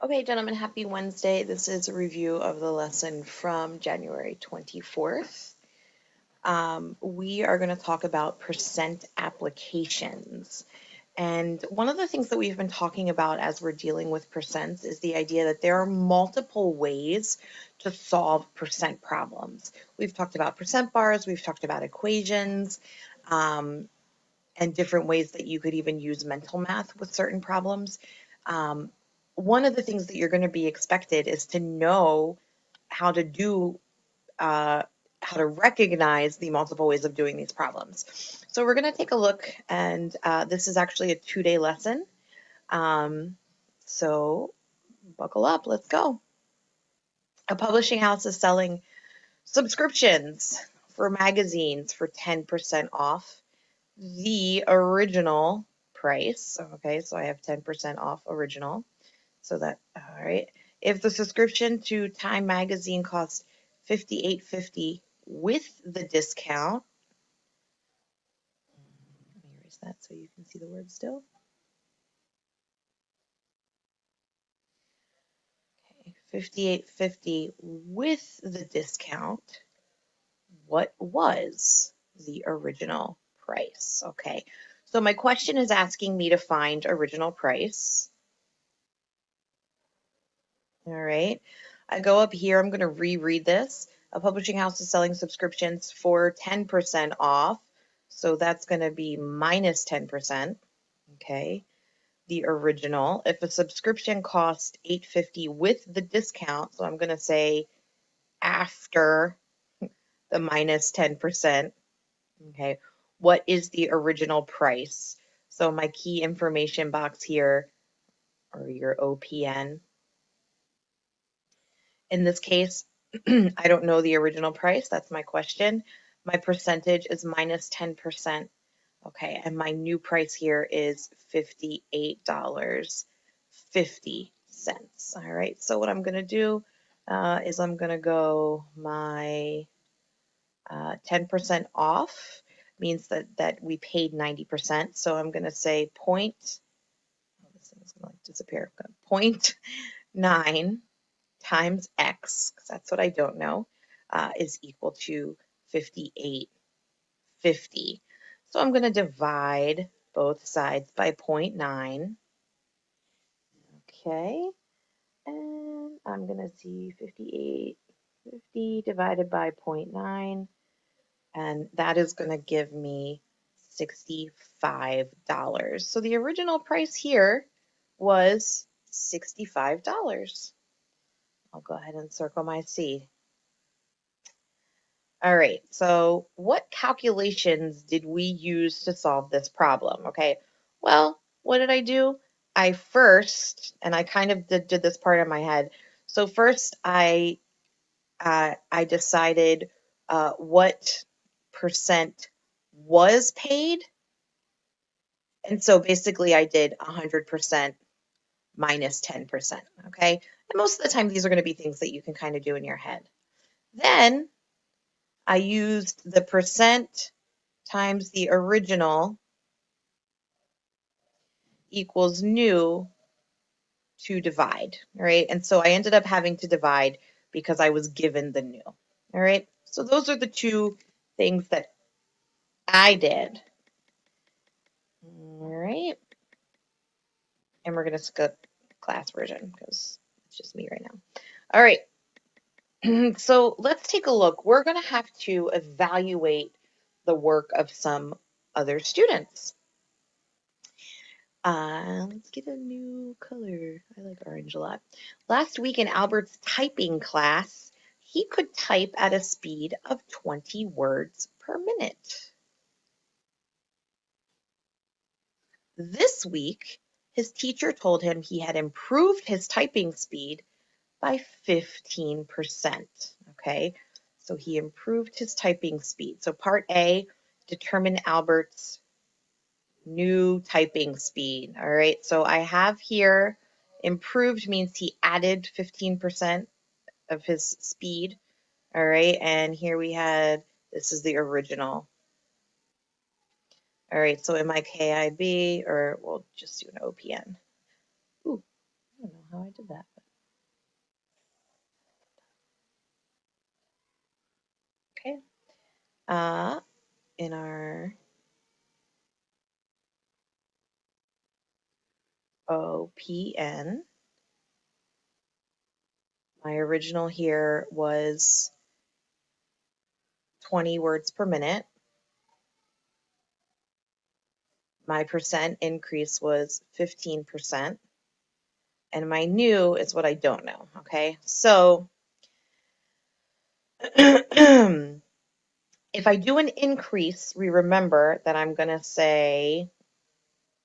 Okay, gentlemen, happy Wednesday. This is a review of the lesson from January 24th. We are going to talk about percent applications. And one of the things that we've been talking about as we're dealing with percents is the idea that there are multiple ways to solve percent problems. We've talked about percent bars, we've talked about equations, and different ways that you could even use mental math with certain problems. One of the things that you're going to be expected is to know how to do how to recognize the multiple ways of doing these problems. So we're going to take a look, and this is actually a 2-day lesson. So buckle up, let's go. A publishing house is selling subscriptions for magazines for 10% off the original price. Okay, so I have 10% off original. So that, all right. If the subscription to Time Magazine costs $58.50 with the discount, let me erase that so you can see the word still. Okay, $58.50 with the discount. What was the original price? Okay, so my question is asking me to find original price. All right. I go up here, I'm going to reread this. A publishing house is selling subscriptions for 10% off. So that's going to be minus 10%. Okay. The original. If a subscription cost $8.50 with the discount, so I'm going to say after the minus 10%. Okay. What is the original price? So my key information box here, or your OPN. In this case, I don't know the original price. That's my question. My percentage is minus 10%. Okay, and my new price here is $58.50. All right, so what I'm going to do is I'm going to go my 10% off means that we paid 90%. So I'm going to say point, oh, this thing is going to disappear. 0.9 times x, because that's what I don't know, is equal to 58.50. So I'm going to divide both sides by 0.9. Okay, and I'm going to see 58.50 divided by 0.9, and that is going to give me $65. So the original price here was $65. I'll go ahead and circle my C. All right, so what calculations did we use to solve this problem? Okay, well, what did I do? I first, and I kind of did this part in my head. So first I decided what percent was paid. And so basically I did 100% minus 10%, okay? And most of the time these are going to be things that you can kind of do in your head. Then I used the percent times the original equals new to divide, all right? And so I ended up having to divide because I was given the new, all right? So those are the two things that I did, all right? And we're going to skip class version because it's just me right now. All right, so let's take a look. We're going to have to evaluate the work of some other students. Let's get a new color. I like orange a lot. Last week in Albert's typing class, he could type at a speed of 20 words per minute. This week, his teacher told him he had improved his typing speed by 15%. Okay, so he improved his typing speed. So part A, determine Albert's new typing speed. All right, so I have here improved means he added 15% of his speed. All right, and here we had, this is the original. All right, so in my KIB, or we'll just do an OPN. Ooh, I don't know how I did that. Okay. In our OPN, my original here was 20 words per minute. My percent increase was 15%. And my new is what I don't know. Okay. So if I do an increase, we remember that I'm going to say,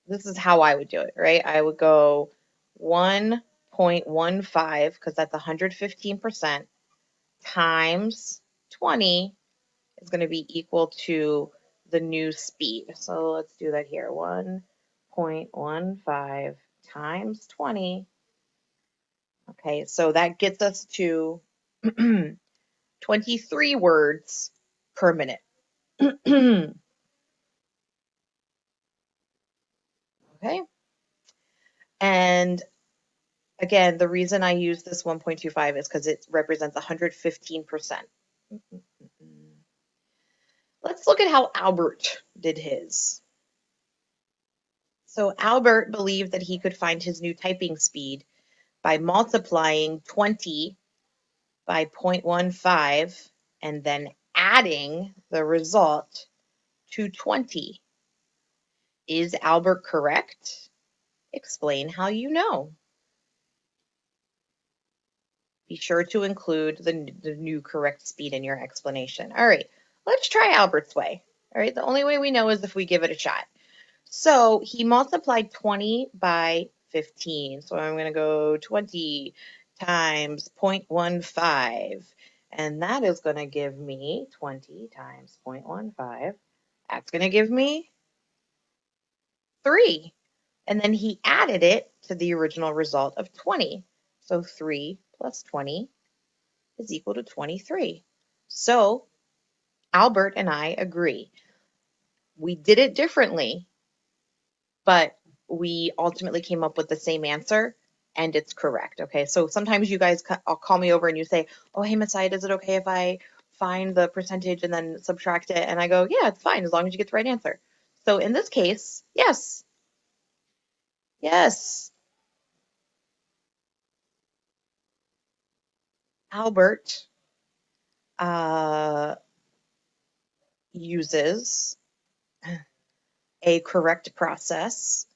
this is how I would do it, right? I would go 1.15, because that's 115%, times 20 is going to be equal to the new speed. So let's do that here. 1.15 times 20. Okay, so that gets us to 23 words per minute. Okay. And again, the reason I use this 1.25 is because it represents 115%. Let's look at how Albert did his. So Albert believed that he could find his new typing speed by multiplying 20 by 0.15 and then adding the result to 20. Is Albert correct? Explain how you know. Be sure to include the new correct speed in your explanation. All right, let's try Albert's way. All right, the only way we know is if we give it a shot. So he multiplied 20 by 15. So I'm going to go 20 times 0.15. And that is going to give me 20 times 0.15. That's going to give me 3. And then he added it to the original result of 20. So 3 plus 20 is equal to 23. So Albert and I agree. We did it differently, but we ultimately came up with the same answer, and it's correct. Okay, so sometimes you guys call me over and you say, oh, hey, Miss Syed, is it okay if I find the percentage and then subtract it? And I go, yeah, it's fine as long as you get the right answer. So in this case, yes. Yes. Albert uses a correct process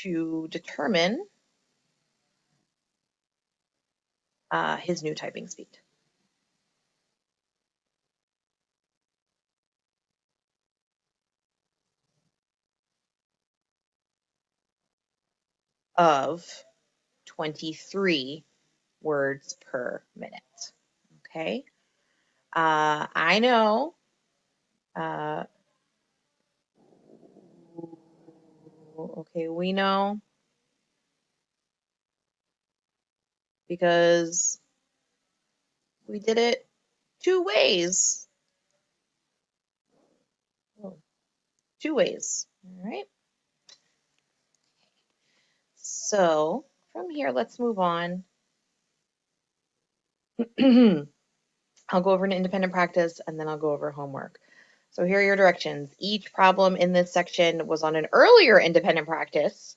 to determine his new typing speed of 23 words per minute. Okay. I know. Uh, okay, we know because we did it 2 ways. Oh, 2 ways. All right. So from here, let's move on. I'll go over an independent practice and then I'll go over homework. So here are your directions. Each problem in this section was on an earlier independent practice.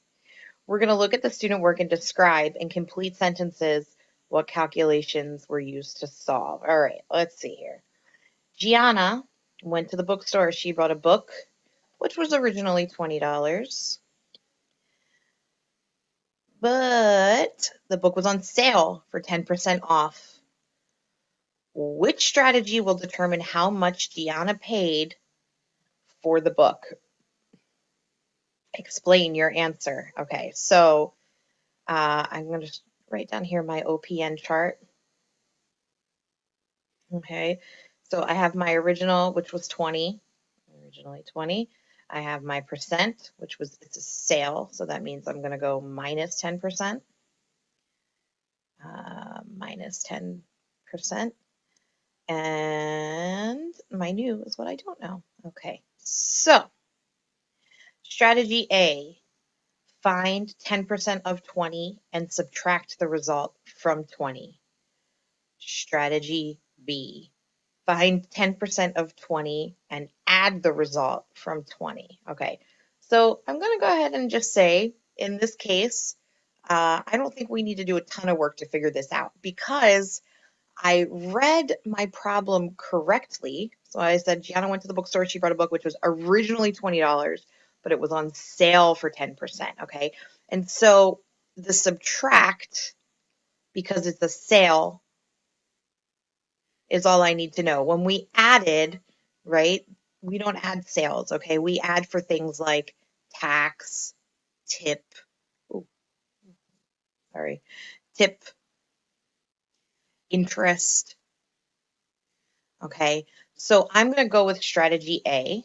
We're going to look at the student work and describe in complete sentences what calculations were used to solve. All right, let's see here. Gianna went to the bookstore. She bought a book, which was originally $20. But the book was on sale for 10% off. Which strategy will determine how much Gianna paid for the book? Explain your answer. Okay, so I'm going to just write down here my OPN chart. Okay, so I have my original, which was 20, originally 20. I have my percent, which was, it's a sale, so that means I'm going to go minus 10%. Minus 10%. And my new is what I don't know. Okay, so strategy A, Find 10% of 20 and subtract the result from 20. Strategy B. Find 10% of 20 and add the result from 20. Okay, so I'm going to go ahead and just say, in this case, I don't think we need to do a ton of work to figure this out because I read my problem correctly. So I said, Gianna went to the bookstore. She bought a book which was originally $20, but it was on sale for 10%. Okay. And so the subtract, because it's a sale, is all I need to know. When we added, right, we don't add sales. Okay. We add for things like tax, tip, ooh, sorry, tip, interest. Okay. So I'm going to go with strategy A,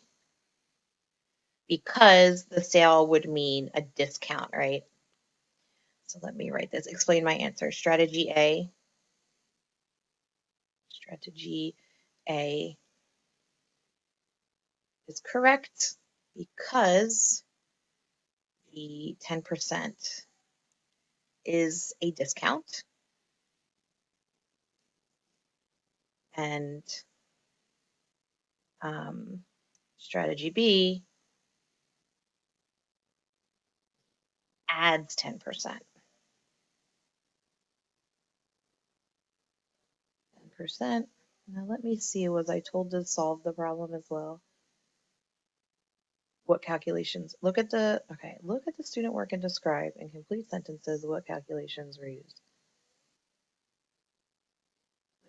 because the sale would mean a discount, right? So let me write this. Explain my answer. Strategy A is correct because the 10% is a discount, and strategy B adds 10%. 10%. Now let me see, was I told to solve the problem as well? What calculations? Look at the student work and describe in complete sentences what calculations were used.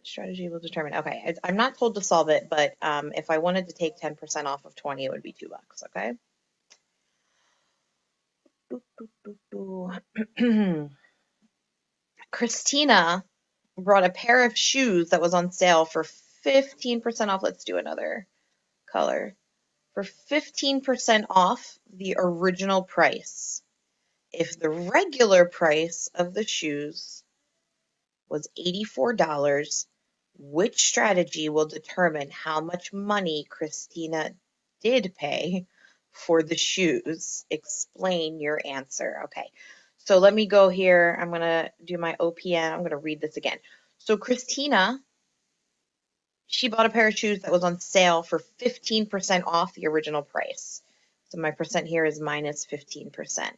Strategy will determine. Okay, I'm not told to solve it, but if I wanted to take 10% off of 20, it would be $2. Okay. Christina brought a pair of shoes that was on sale for 15% off. Let's do another color. For 15% off the original price. If the regular price of the shoes was $84, which strategy will determine how much money Christina did pay for the shoes? Explain your answer. Okay, so let me go here. I'm going to do my OPM. I'm going to read this again. So Christina, she bought a pair of shoes that was on sale for 15% off the original price. So my percent here is minus 15%.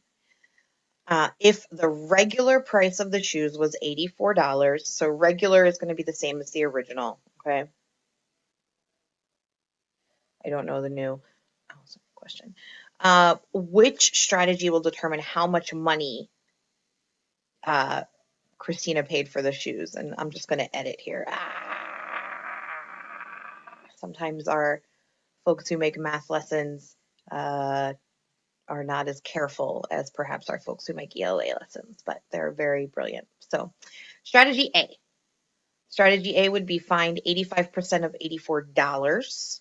If the regular price of the shoes was $84, so regular is going to be the same as the original, okay? I don't know the new question. Which strategy will determine how much money Christina paid for the shoes? And I'm just going to edit here. Sometimes our folks who make math lessons are not as careful as perhaps our folks who make ELA lessons, but they're very brilliant. So strategy A. Strategy A would be find 85% of $84.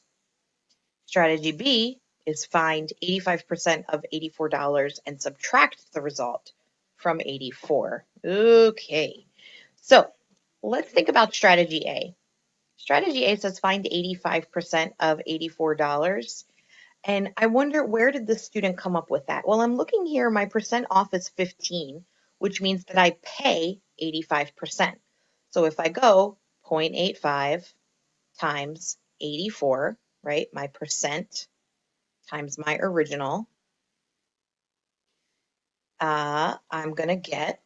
Strategy B is find 85% of $84 and subtract the result from 84. Okay, so let's think about strategy A. Strategy A says find 85% of $84. And I wonder, where did the student come up with that? Well, I'm looking here, my percent off is 15, which means that I pay 85%. So if I go 0.85 times 84, right, my percent times my original, I'm going to get,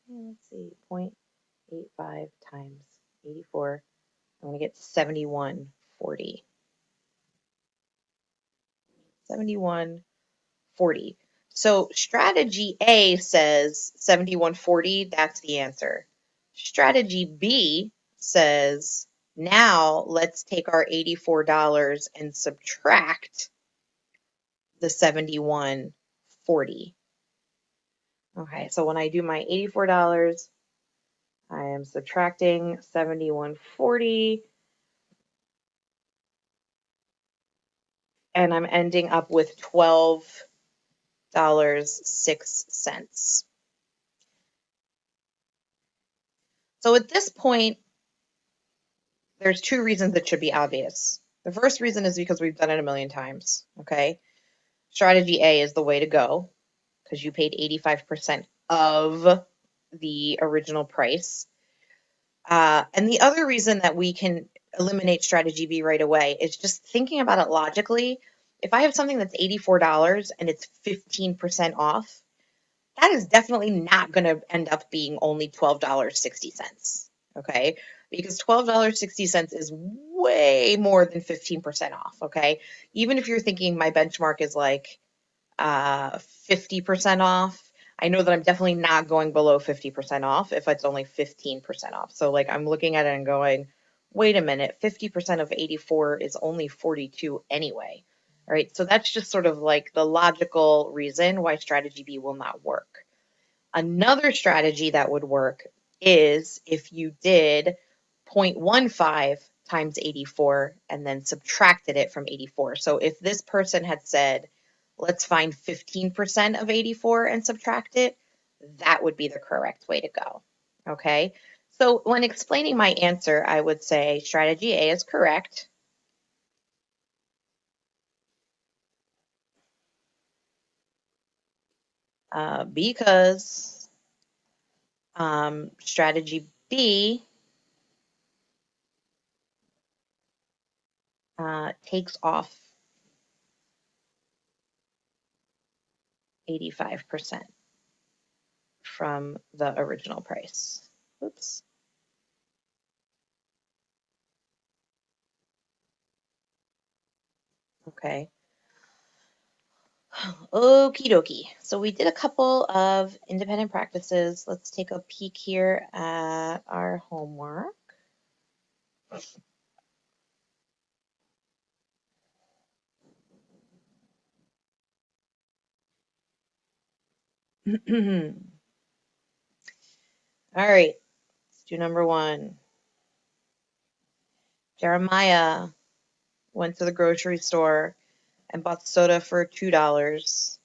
let's see, 0.85 times 84, I'm going to get 7140. 7140. So strategy A says 7140, that's the answer. Strategy B says, now let's take our $84 and subtract the 7140. Okay, so when I do my $84, I am subtracting 7140, and I'm ending up with $12.06. So at this point, there's two reasons it should be obvious. The first reason is because we've done it a million times, okay? Strategy A is the way to go, because you paid 85% of the original price. And the other reason that we can eliminate strategy B right away is just thinking about it logically. If I have something that's $84 and it's 15% off, that is definitely not going to end up being only $12.60. Okay. Because $12.60 is way more than 15% off. Okay. Even if you're thinking my benchmark is like 50% off, I know that I'm definitely not going below 50% off if it's only 15% off. So like I'm looking at it and going, wait a minute, 50% of 84 is only 42 anyway. All right. So that's just sort of like the logical reason why strategy B will not work. Another strategy that would work is if you did 0.15 times 84 and then subtracted it from 84. So if this person had said, let's find 15% of 84 and subtract it, that would be the correct way to go. Okay. So when explaining my answer, I would say strategy A is correct. Because strategy B takes off 85% from the original price. Oops. Okay. Okie dokie. So we did a couple of independent practices. Let's take a peek here at our homework. All right, let's do number one. Jeremiah went to the grocery store and bought soda for $2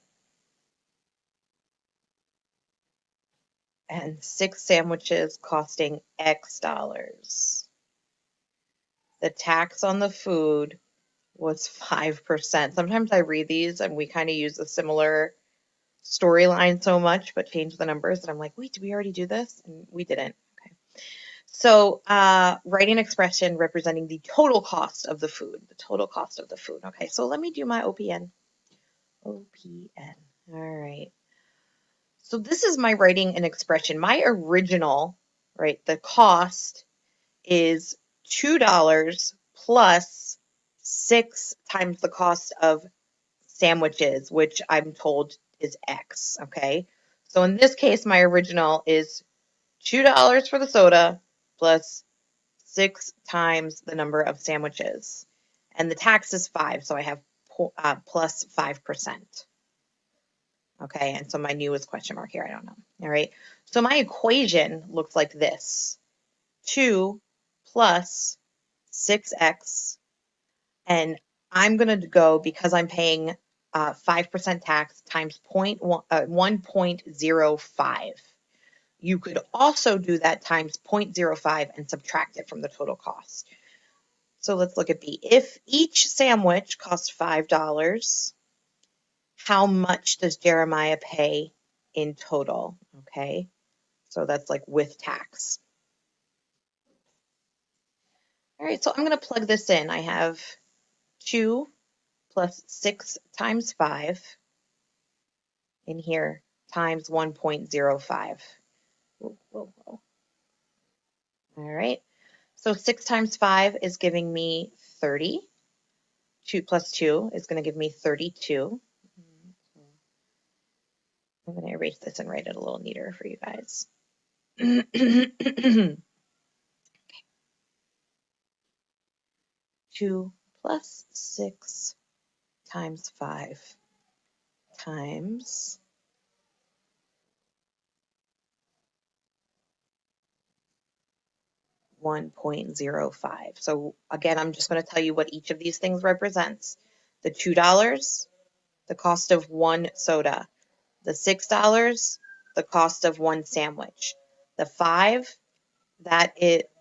and 6 sandwiches costing X dollars. The tax on the food was 5%. Sometimes I read these and we kind of use a similar storyline so much, but change the numbers. And I'm like, wait, did we already do this? And we didn't. Okay. So write an expression representing the total cost of the food, the total cost of the food. Okay, so let me do my OPN. OPN. All right. So this is my writing an expression. My original, right, the cost is $2 plus 6 times the cost of sandwiches, which I'm told is X, okay? So in this case, my original is $2 for the soda plus 6 times the number of sandwiches. And the tax is 5, so I have plus 5%. Okay, and so my new is question mark here, I don't know. All right, so my equation looks like this. 2 plus 6x, and I'm going to go, because I'm paying 5% tax, times 1.05. You could also do that times 0.05 and subtract it from the total cost. So let's look at B. If each sandwich costs $5, how much does Jeremiah pay in total? Okay, so that's like with tax. All right, so I'm going to plug this in. I have 2 plus 6 times 5 in here times 1.05. Whoa, whoa, whoa. All right, so 6 times 5 is giving me 30. 2 plus 2 is going to give me 32. I'm going to erase this and write it a little neater for you guys. 2 plus 6 times 5 times 1.05. So again, I'm just going to tell you what each of these things represents. The $2, the cost of one soda. The $6, the cost of one sandwich. The 5, that it,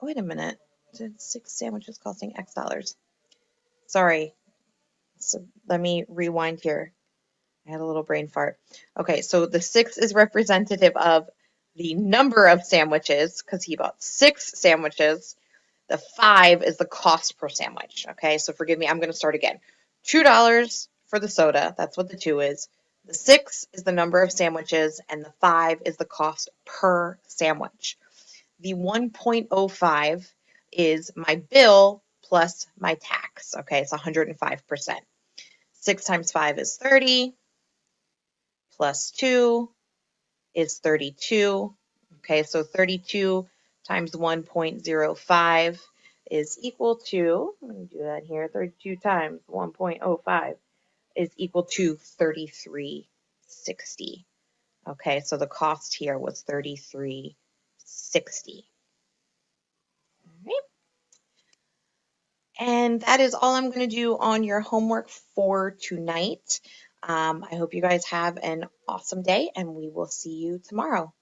wait a minute, 6 sandwiches costing X dollars. Sorry, so let me rewind here. I had a little brain fart. Okay, so the 6 is representative of the number of sandwiches because he bought 6 sandwiches. The 5 is the cost per sandwich. Okay, so forgive me, I'm going to start again. $2 for the soda, that's what the 2 is. The 6 is the number of sandwiches, and the 5 is the cost per sandwich. The 1.05 is my bill plus my tax. Okay, it's 105%. 6 times 5 is 30, plus 2 is 32. Okay, so 32 times 1.05 is equal to, let me do that here, 32 times 1.05 is equal to 33.60. Okay, so the cost here was 33.60. All right. And that is all I'm going to do on your homework for tonight. I hope you guys have an awesome day, and we will see you tomorrow.